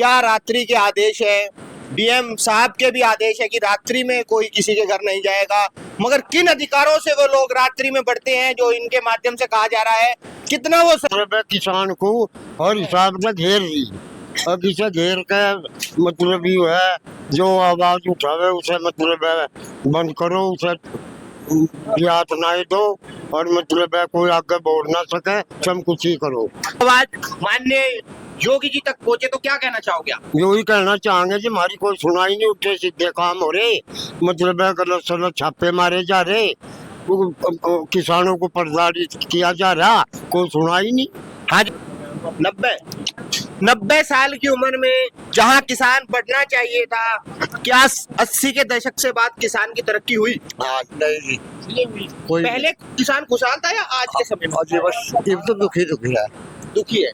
क्या रात्रि के आदेश है, डीएम साहब के भी आदेश है कि रात्रि में कोई किसी के घर नहीं जाएगा, मगर किन अधिकारों से वो लोग रात्रि में बढ़ते हैं जो इनके माध्यम से कहा जा रहा है, कितना वो किसान को और हिसाब से घेर दी। अब इसे घेर के मतलब ये है जो आवाज उठावे उसे मतलब है बंद करो, उसे रियायत ना दो और मतलब है कोई आगे बोल ना सके, सब कुछ ही करो। आवाज माननीय योगी जी तक पहुंचे तो क्या कहना चाहोगे आप? यही कहना चाहेंगे जी हमारी कोई सुनाई नहीं, उठे सीधे काम हो रहे, मतलब है गलत सलत छापे मारे जा रहे, किसानों को प्रताड़ित किया जा रहा, कोई सुनाई नहीं। हाँ जी, 90 साल की उम्र में जहां किसान बढ़ना चाहिए था, क्या 80 के दशक से बाद किसान की तरक्की हुई? नहीं कोई पहले किसान खुशहाल था या आज के समय में? अजी बस ये तो दुखी है। दुखी है।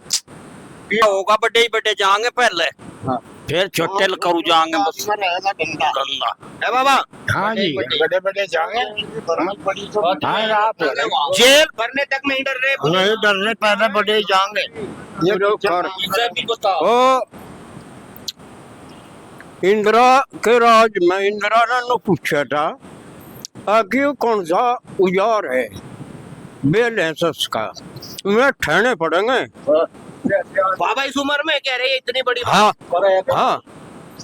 होगा बड़े ही बड़े जाएंगे पहले, हाँ। फिर छोटे करू जाएंगे बस गंदा गंदा। है बाबा? हाँ जी, बड़े बड़े जाएंगे जेल भरने तक नहीं डर रहे? नहीं डर रहे, पहले बड़े ही जाएंगे। ये ओ इंदिरा के राज में इंदिरा ने पूछा था आगे कौन सा उजार है बैलेंस का, तुम्हें ठहने पड़ेंगे। बाबा इस उम्र में कह रहे हैं इतनी बड़ी बात? हाँ हाँ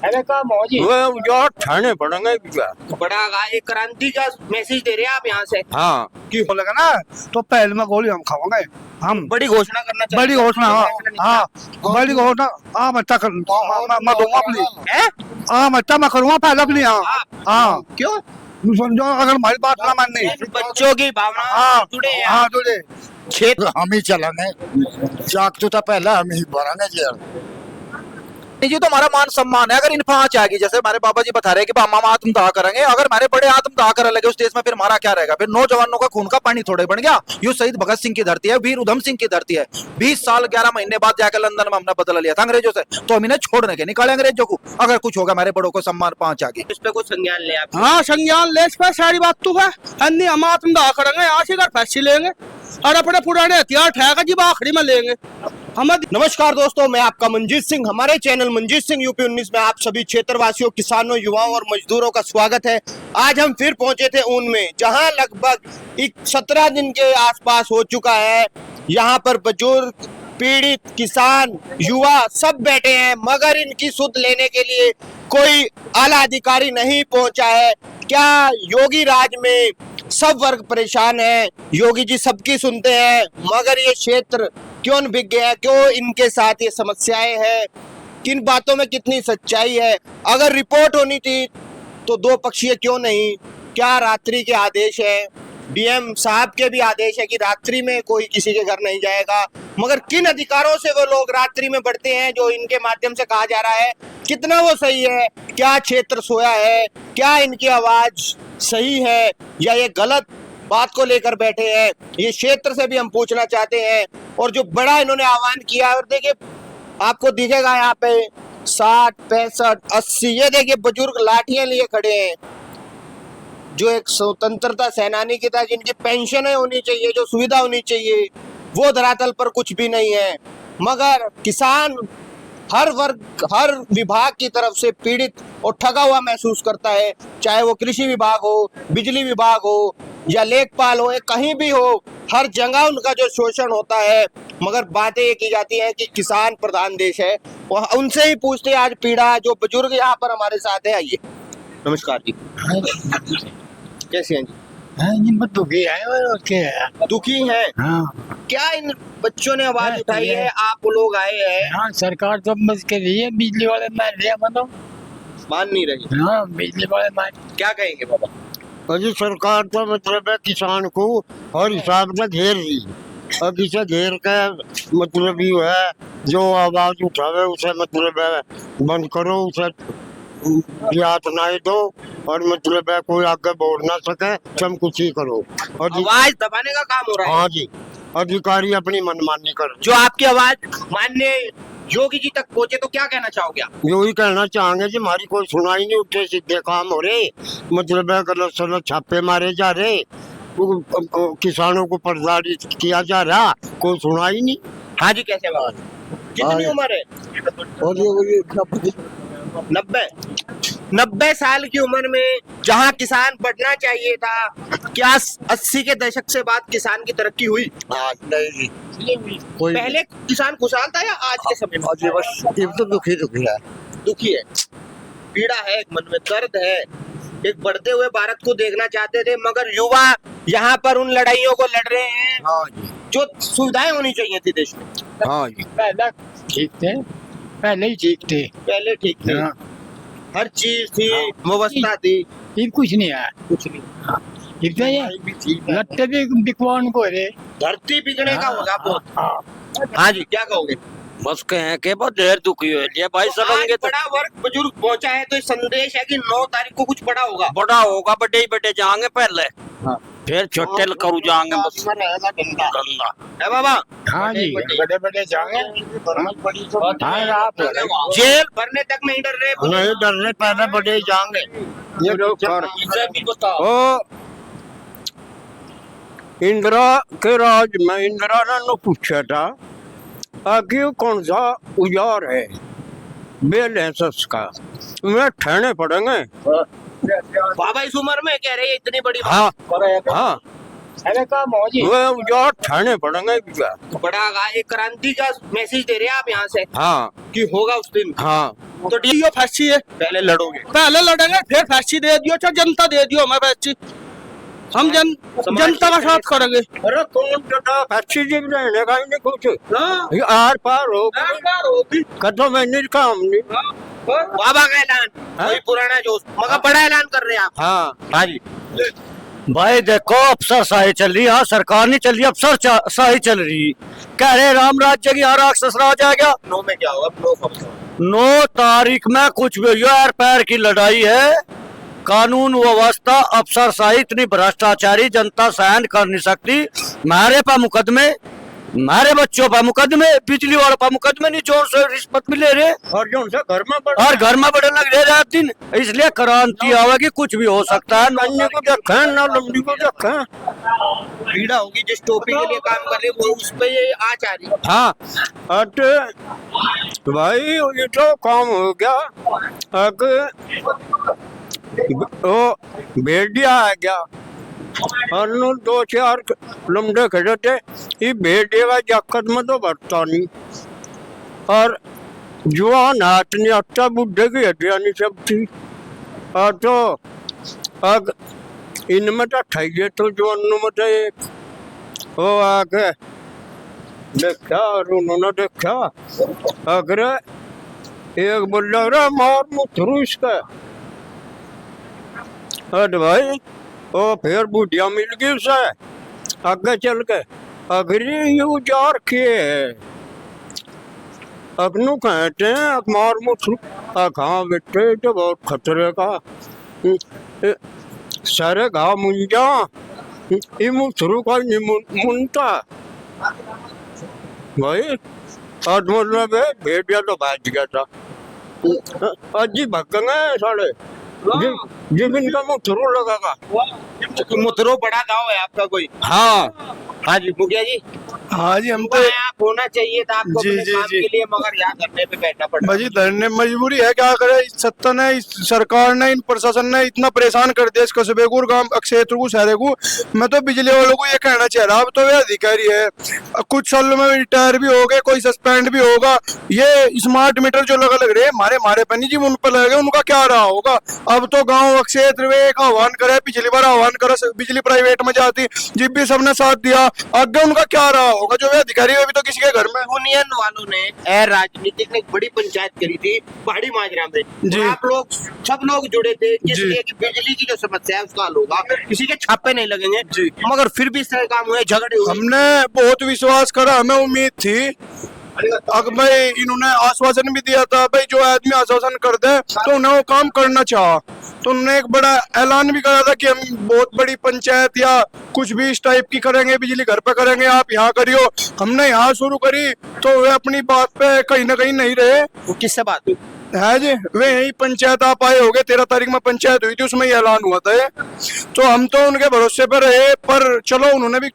वो उजार ठहने पड़ेंगे क्या? बड़ा एक क्रांति का मैसेज दे रहे हैं आप यहाँ से। हाँ की बोलेगा ना तो पहले में गोली हम खावांगे, हम बड़ी घोषणा करना चाहिए। बड़ी घोषणा। हाँ बड़ी घोषणा। हाँ मैं तक मैं दूंगा अपनी। है? हाँ मैं करूँगा पहले अपनी। हाँ हाँ क्यों? समझो अगर हमारी बात ना माननी। बच्चों की भावना हाँ जुड़े हैं। हाँ जुड़े। क्षेत्र हम ही चलेंगे, जागतू था पहले हम ही भरेंगे जेल। जी तो हमारा मान सम्मान है। अगर इन 5 आएगी, जैसे हमारे बाबा जी बता रहे हैं कि हम आत्मदाह करेंगे, अगर हमारे बड़े आत्मदाह करने लगे उस देश में, फिर हमारा क्या रहेगा? फिर नौजवानों का खून का पानी थोड़े बन गया। यू शहीद भगत सिंह की धरती है, वीर उधम सिंह की धरती है। 20 साल 11 महीने बाद जाकर लंदन में हमने बदला लिया था अंग्रेजों से, तो हम इन्हें छोड़ने के निकाले अंग्रेजों को। अगर कुछ होगा हमारे बड़ों को सम्मान 5 आगे। इस पे कुछ संज्ञान ले आप। हाँ संज्ञान ले, इस पर सारी बात तो है। अन्य हम आत्मदाह करेंगे, आज ही फैसले लेंगे और अपने पुराने हथियार ठहरा जब आखिरी में लेंगे हम। नमस्कार दोस्तों, मैं आपका मंजीत सिंह, हमारे चैनल मंजीत सिंह यूपी 19 में आप सभी क्षेत्रवासियों, किसानों, युवाओं और मजदूरों का स्वागत है। आज हम फिर पहुंचे थे ऊन में, जहां लगभग 17 दिन के आसपास हो चुका है। यहां पर बुजुर्ग, पीड़ित, किसान, युवा सब बैठे हैं, मगर इनकी सुध लेने के लिए कोई आला अधिकारी नहीं पहुंचा है। क्या योगी राज में सब वर्ग परेशान है? योगी जी सबकी सुनते हैं, मगर ये क्षेत्र क्यों बिक गया? क्यों इनके साथ ये समस्याएं हैं? किन बातों में कितनी सच्चाई है? अगर रिपोर्ट होनी थी तो 2 पक्षीय क्यों नहीं? क्या रात्रि के आदेश है, डीएम साहब के भी आदेश है कि रात्रि में कोई किसी के घर नहीं जाएगा, मगर किन अधिकारों से वो लोग रात्रि में बढ़ते हैं जो इनके माध्यम से कहा जा रहा है, कितना वो सही है? क्या क्षेत्र सोया है? क्या इनकी आवाज सही है या ये गलत बात को लेकर बैठे हैं? ये क्षेत्र से भी हम पूछना चाहते हैं। और जो बड़ा इन्होंने आह्वान किया है, और देखिए आपको दिखेगा यहाँ पे 60, 65, 80, ये देखिए बुजुर्ग लाठियां लिए खड़े हैं, जो एक स्वतंत्रता सेनानी की तरह जिनकी पेंशनें होनी चाहिए, जो सुविधा होनी चाहिए, वो धरातल पर कुछ भी नहीं है। मगर किसान हर वर्ग, हर विभाग की तरफ से पीड़ित और ठगा हुआ महसूस करता है, चाहे वो कृषि विभाग हो, बिजली विभाग हो या लेखपाल हो, कहीं भी हो, हर जगह उनका जो शोषण होता है। मगर बातें ये की जाती है कि किसान प्रधान देश है, और उनसे ही पूछते हैं आज पीड़ा। जो बुजुर्ग यहाँ पर हमारे साथ है, आइए। नमस्कार जी, कैसे हैं जी? दुखी है और क्या है? दुखी हैं? हाँ क्या इन बच्चों ने आवाज उठाई है, आप लोग आए हैं? हाँ सरकार तो मज के रही है, बिजली वाले मान लिया मतलब मान नहीं रही। हाँ बिजली वाले मान। क्या कहेंगे बाबा? अजी सरकार तो मतलब है किसान को और हिसाब से घेर दी। अब इसे घेर के मतलब ये है जो आवाज उठावे उसे मतलब है बंद करो, उसे रियायत ना दो और मतलब है कोई आगे बोल ना सके, सब कुछ ही करो। और आवाज दबाने का काम हो रहा है। हाँ जी, अधिकारी अपनी मनमानी कर। जो आपकी आवाज माननीय योगी जी तक पहुंचे तो क्या कहना चाहोगे आप? यही कहना चाहेंगे जी हमारी कोई सुनाई नहीं, उठे सीधे काम हो रहे, मतलब है गलत सलत छापे मारे जा रहे, किसानों को प्रताड़ित किया जा रहा, कोई सुनाई नहीं। हाँ जी, कैसे बाबा? कितनी उम्र है? और ये 90 साल की उम्र में जहाँ किसान बढ़ना चाहिए था, क्या 80 के दशक से बाद किसान की तरक्की हुई? नहीं कोई पहले किसान खुशहाल था या आज के समय में? और ये बस ये तो दुखी है। दुखी है, पीड़ा है, एक मन में दर्द है। एक बढ़ते हुए भारत को देखना चाहते थे, मगर युवा यहाँ पर उन लड़ाइयों को लड़ रहे हैं हाँ जी, जो सुविधाएं होनी चाहिए थी देश में। हाँ जी, पहले ठीक थे, पहले ही ठीक थे। पहले ठीक थे, हाँ। हर चीज थी, व्यवस्था थी। ये कुछ नहीं है, कुछ नहीं, इतना ये लगते भी बिकवान को रे। धरती बिकने का होगा बहुत। हाँ। हाँ जी, क्या कहोगे? बस कहें के बहुत देर दुखी हो लिया भाई आज बड़ा वर्ग बुजुर्ग पहुंचा है, तो ये संदेश है कि 9 तारीख को कुछ बड़ा होगा। बड़ा होगा, बड़े ही बड़े जाएंगे पहले, फिर छोटे करू जाएंगे बस रहेगा धंधा। धंधा। है बाबा? हाँ जी, बड़े बड़े जाएंगे। हाँ आप जेल भरने तक नहीं डर रहे। नहीं डरने पहले बड़े जाएंगे। ये इसे भी बताओ। ओ इंदिरा के राज में इंदिरा ने पूछा था कि कौन सा औजार है बैलेंस का, मैं ठहने पड़ेंगे। बाबा इस उम्र में कह रहे हैं इतनी बड़ी हाँ हाँ, अरे काम हो जी। वे औजार ठहने पड़ेंगे क्या? बड़ा एक क्रांति का मैसेज दे रहे हैं आप यहाँ से हाँ कि होगा उस दिन। हाँ, तो यो फांसी है, पहले लड़ोगे। पहले लड़ेंगे फिर फांसी दे दियो, चाहे जनता दे दियो हमें फांसी। हम जनता का साथ करेंगे। अरे कौन कहता फैक्ट्री जी रहने का ही नहीं कुछ, हाँ, ये आर पार हो होगी। कदम में नहीं काम नहीं। बाबा का ऐलान, वही पुराना जोश, मगर बड़ा ऐलान कर रहे हैं आप। हाँ हाँ जी, भाई देखो अफसरशाही चल रही, यहाँ सरकार नहीं चल रही, अफसरशाही चल रही। कह रहे राम राज्य की यहाँ राक्षस राज आ गया। 9 में क्या होगा? 9 कब? 9 तारीख में कुछ भी यार पैर की लड़ाई है। कानून व्यवस्था अफसरशाही इतनी भ्रष्टाचारी जनता सहन कर नहीं सकती। मारे पर मुकदमे, मारे बच्चों पर मुकदमे, बिजली वालों पर मुकदमे, नहीं जोर से रिश्वत भी ले रहे और जो उनसे घर में और घर में बड़े लग रहे रात दिन। इसलिए क्रांति आवेगी, कुछ भी हो सकता है। नन्ही को देखें ना लंबी को देखें। पीड़ा होगी जिस टोपी के लिए काम कर रहे हैं, वो उस पे ये आँच आ रही है। हाँ अट भाई ये तो काम हो गया। वो भेड़िया आ गया और 2-4 लम्बे खड़े थे। ये भेड़िया का जाकत में तो भरता नहीं, और जुआन हाथ नहीं आता, बुढ़े की हड्डियां नहीं सब थी। और तो अब इनमें तो ठगे तो जुआनों में तो एक वो आके देखा और उन्होंने देखा, अगर एक बोल रहा मार मुथरू इसका। अरे भाई वो फिर बुढ़िया मिल गई उसे आगे चल के, अगर ये औजार के अगनू कहते हैं मार मुथरू। हाँ बेटे तो बहुत खतरे का सारे घाव मुंजा, ये मुथरू का नहीं मुनता भाई। आज मतलब भेड़िया तो भाग गया था, आज ही भाग गए साढ़े जिब इनका मुथरू लगागा। मुतरो बड़ा गाँव है आपका कोई? हाँ हाँ जी मुखिया जी। हाँ जी, हम तो आप होना चाहिए था आपको जी, अपने जी, काम जी। के लिए, मगर यहाँ धरने पे बैठना पड़ा। भाजी धरने मजबूरी है, क्या करे। इस सत्ता ने, इस सरकार ने, इन प्रशासन ने इतना परेशान कर दिया इस कस्बे को और गांव क्षेत्र को, शहर को। मैं तो बिजली वालों को ये कहना चाह रहा, अब तो वे अधिकारी है, कुछ सालों में रिटायर भी हो गए, कोई सस्पेंड भी होगा। ये स्मार्ट मीटर जो लग रहे हैं हमारे पनी जी उन पर लगे, उनका क्या रहा होगा। अब तो गाँव क्षेत्र में एक आह्वान करे, पिछली बार आह्वान करा बिजली प्राइवेट में जाती, जिब भी सबने साथ दिया, आगे उनका क्या रहा होगा। जो वे अधिकारी है अभी तो किसी के घर में। यूनियन वालों ने राजनीतिक ने एक बड़ी पंचायत करी थी पहाड़ी माजरा में जी। आप लोग सब लोग जुड़े थे, जी। इसलिए कि बिजली की जो समस्या है उसका हल होगा, किसी के छापे नहीं लगेंगे। जी। मगर फिर भी इस तरह काम हुए, झगड़े हुए। हमने बहुत विश्वास करा, हमें उम्मीद थी। अगर भाई इन्होंने आश्वासन भी दिया था, भाई जो आदमी आश्वासन कर दे तो उन्हें वो काम करना चाहा। तो उन्होंने एक बड़ा ऐलान भी करा था कि हम बहुत बड़ी पंचायत या कुछ भी इस टाइप की करेंगे, बिजली घर पे करेंगे, आप यहाँ करियो। हमने यहाँ शुरू करी तो वे अपनी बात पे कहीं ना कहीं नहीं रहे। वो किससे बात हुई? है जी, वे यही पंचायत आप आए होगे, 13 तारीख में पंचायत हुई थी, उसमें ये ऐलान हुआ था ये। तो हम तो उनके भरोसे पर रहे, पर चलो उन्होंने भी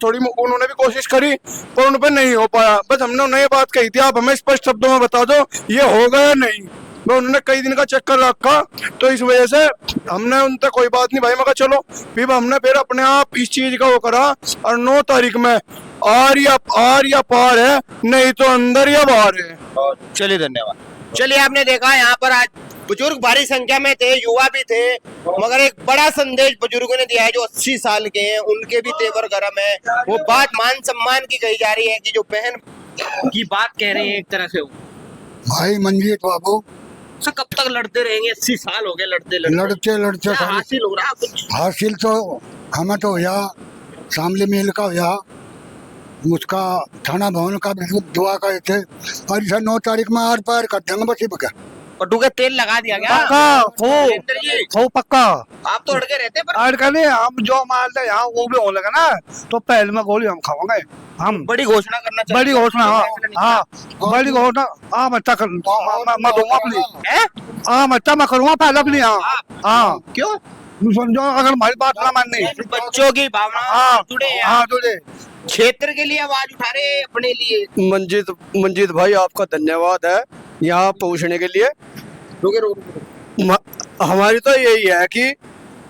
कोशिश करी, पर उन पर नहीं हो पाया। बस हमने उन्हें ये बात कही थी, आप हमें स्पष्ट शब्दों में बता दो ये होगा या नहीं। तो उन्होंने कई दिन का चक्कर रखा, तो इस वजह से हमने उन तक कोई बात नहीं भाई, मैं कहा चलो। फिर हमने फिर अपने आप इस चीज का वो करा, और 9 तारीख में आर या पार है, नहीं तो अंदर या बाहर है। चलिए धन्यवाद। चलिए आपने देखा यहाँ पर आज बुजुर्ग भारी संख्या में थे, युवा भी थे, मगर एक बड़ा संदेश बुजुर्गों ने दिया है जो 80 साल के हैं, उनके भी तेवर गरम है। वो बात मान सम्मान की कही जा रही है कि जो बहन की बात कह रहे हैं एक तरह से। भाई मंजीत बाबू, सर कब तक लड़ते रहेंगे? 80 साल हो गए लड़ते लड़ते क्या हासिल हो रहा कुछ? हासिल तो हमें तो हुआ, शामली मिल का हुआ, उसका थाना भवन का भी दुआ करे थे, और इसे 9 तारीख में आर पार कर देंगे बस। बका पट्टू का तेल लगा दिया गया पक्का आप तो अड़के रहते पर अड़कने हम जो मारते यहाँ वो भी होने लगा ना, तो पहले में गोली हम खाओगे। हम बड़ी घोषणा करना चाहिए। बड़ी घोषणा, हाँ बड़ी घोषणा। हाँ मैं दूंगा अपनी, हाँ मैं करूँगा पहले अपनी। हाँ क्यों? समझो, अगर हमारी बात ना माननी, बच्चों की भावना हाँ जुड़े हैं। हाँ जुड़े, क्षेत्र के लिए आवाज उठा रहे हैं, अपने लिए। मंजीत भाई आपका धन्यवाद है यहाँ पहुँचने के लिए। हमारी तो यही है कि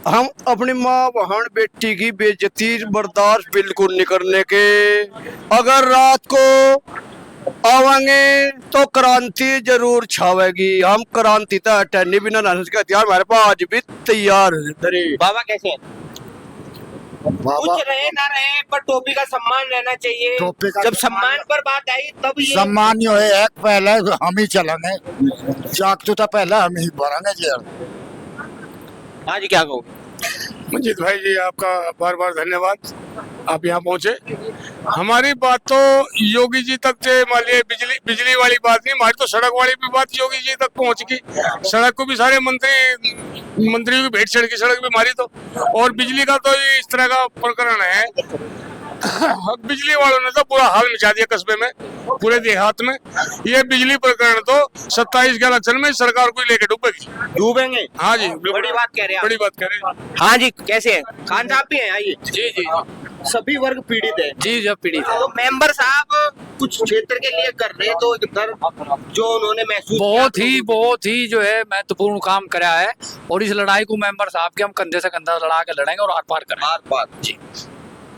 हम अपनी माँ बहन बेटी की बेइज्जती बर्दाश्त बिल्कुल नहीं करने के। अगर रात को आवांगे तो क्रांति जरूर छावेगी। हम क्रांति तक टहनी बिना नाचने का हथियार हमारे पास आज भी तैयार है। बाबा कैसे हैं? कुछ रहे ना रहे पर टोपी का सम्मान रहना चाहिए। टोपी का जब सम्मान पर बात आई तब ये सम्मान जो है पहले हम ही चलेंगे, चाकू तो पहले हम ही भरेंगे जी। हाँ जी, क्या कहो? मंजीत भाई जी आपका बार बार धन्यवाद, आप यहाँ पहुँचे। हमारी बात तो योगी जी तक से, मान लिये बिजली वाली बात नहीं, हमारी तो सड़क वाली भी बात योगी जी तक पहुँच गई। सड़क को भी सारे मंत्रियों की भेंट चढ़ की सड़क भी हमारी तो, और बिजली का तो ये इस तरह का प्रकरण है। बिजली वालों ने तो पूरा हाल मचा दिया कस्बे में, पूरे देहात में। ये बिजली प्रकरण तो 27 के इलेक्शन में सरकार को लेके डूबेंगे। हाँ जी, बड़ी बात कह रहे हैं, बड़ी बात कह रहे हैं। हाँ जी, कैसे हैं? खान साहब भी हैं, आइए। जी जी सभी वर्ग पीड़ित है जी, जब पीड़ित है। तो मेंबर साहब कुछ क्षेत्र के लिए कर रहे, तो इधर जो उन्होंने महसूस बहुत ही जो है महत्वपूर्ण काम करा है, और इस लड़ाई को मेंबर साहब के हम कंधे से कंधा लड़ा के लड़ेंगे और आर पार करेंगे। आर पार जी।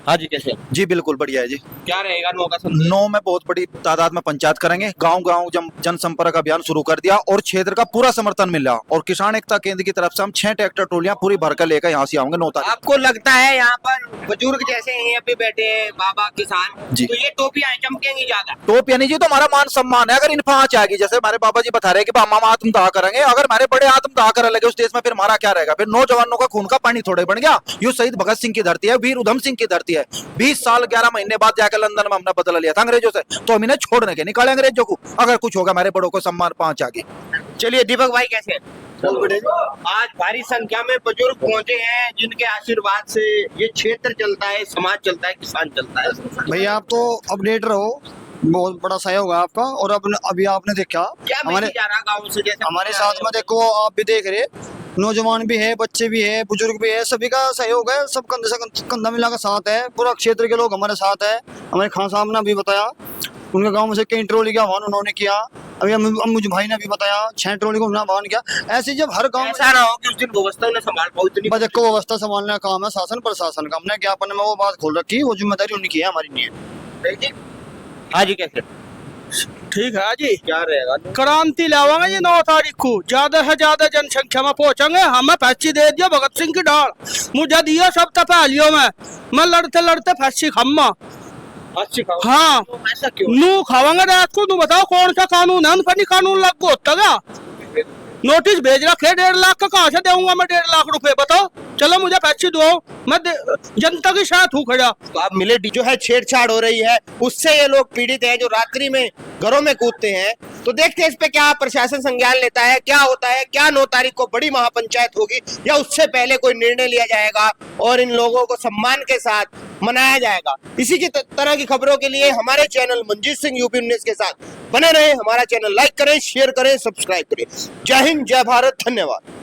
हाँ जी, कैसे? जी बिल्कुल बढ़िया है जी। क्या रहेगा 9 का संदेश? 9 में बहुत बड़ी तादाद में पंचायत करेंगे, गांव-गांव जनसंपर्क अभियान शुरू कर दिया, और क्षेत्र का पूरा समर्थन मिला। और किसान एकता केंद्र की तरफ से हम 6 ट्रैक्टर ट्रोलियां पूरी भरकर लेकर यहाँ से आएंगे 9 तारीख। आपको लगता है यहाँ पर बुजुर्ग जैसे यहाँ पे बैठे हैं बाबा किसान जी, तो ये टोपियां चमकेंगी ज्यादा? टोपियां नहीं जी, तो हमारा मान सम्मान है। अगर इन्फा आँच आएगी, जैसे हमारे बाबा जी बता रहे हैं कि हम आत्मदाह करेंगे, अगर हमारे बड़े आत्मदाह करने लगे उस देश में, फिर हमारा क्या रहेगा? फिर नौजवानों का खून का पानी थोड़े बन गया। यूं शहीद भगत सिंह की धरती है, वीर उधम सिंह की धरती है। 20 साल 11 महीने बाद जाकर लंदन में हमने बदला लिया था अंग्रेजों से, तो हम इन्हें छोड़ने के निकाले अंग्रेजों को। अगर कुछ होगा हमारे बड़ों को सम्मान पहुंचा के। चलिए दीपक भाई कैसे हैं? आज भारी संख्या में बुजुर्ग पहुंचे हैं जिनके आशीर्वाद से ये क्षेत्र चलता है, समाज चलता है, किसान चलता है। भैया आप तो अपडेट रहो, बहुत बड़ा सहयोग होगा आपका। और अभी आपने देखा क्या हमारे जा रहा गाँव से, जैसे हमारे साथ में देखो, आप भी देख रहे, नौजवान भी है, बच्चे भी है, बुजुर्ग भी है, सभी का सहयोग है, सब कंधे से कंधा मिलाकर साथ है। पूरा क्षेत्र के लोग हमारे साथ है। हमारे खान साहब ने अभी बताया, उनके गांव में से कई ट्रॉली का आह्वान उन्होंने किया। अभी मुझे भाई ने भी बताया 6 ट्रॉली को उन्होंने आह्वान किया। ऐसे जब हर गाँव ऐसा ना हो कि उस दिन व्यवस्था ने संभाल पाओ इतनी। देखो व्यवस्था संभालने का काम है शासन प्रशासन का। हमने ज्ञापन में वो बात खोल रखी, वो जिम्मेदारी उनकी है, हमारी नहीं है। हाँ जी, कैसे? ठीक है जी। क्या रहेगा? क्रांति लावांगे जी 9 तारीख को, ज्यादा से ज्यादा जनसंख्या में पहुंचेंगे। हमें फैसी दे दिया भगत सिंह की डाल, मुझे दिया सब तपैलियों में, मैं लड़ते लड़ते फैसी खम्मा। हाँ, तो ऐसा क्यों? नू खावांगे रात को। तू बताओ कौन सा कानून है? उन कानून लागू होता क्या? नोटिस भेज रखे 1.5 लाख का, कहाँ से दूंगा मैं 1.5 लाख रुपए? बताओ। चलो मुझे पैसे दो, मैं जनता के साथ हूँ खड़ा। तो आप मिले जो है छेड़छाड़ हो रही है, उससे ये लोग पीड़ित हैं जो रात्रि में घरों में कूदते हैं। तो देखते हैं इस पे क्या प्रशासन संज्ञान लेता है, क्या होता है, क्या 9 तारीख को बड़ी महापंचायत होगी या उससे पहले कोई निर्णय लिया जाएगा और इन लोगों को सम्मान के साथ मनाया जाएगा। इसी की तरह की खबरों के लिए हमारे चैनल मंजीत सिंह यूपी 19 के साथ बने रहे। हमारा चैनल लाइक करें, शेयर करें, सब्सक्राइब करें। जय हिंद, जय भारत, धन्यवाद।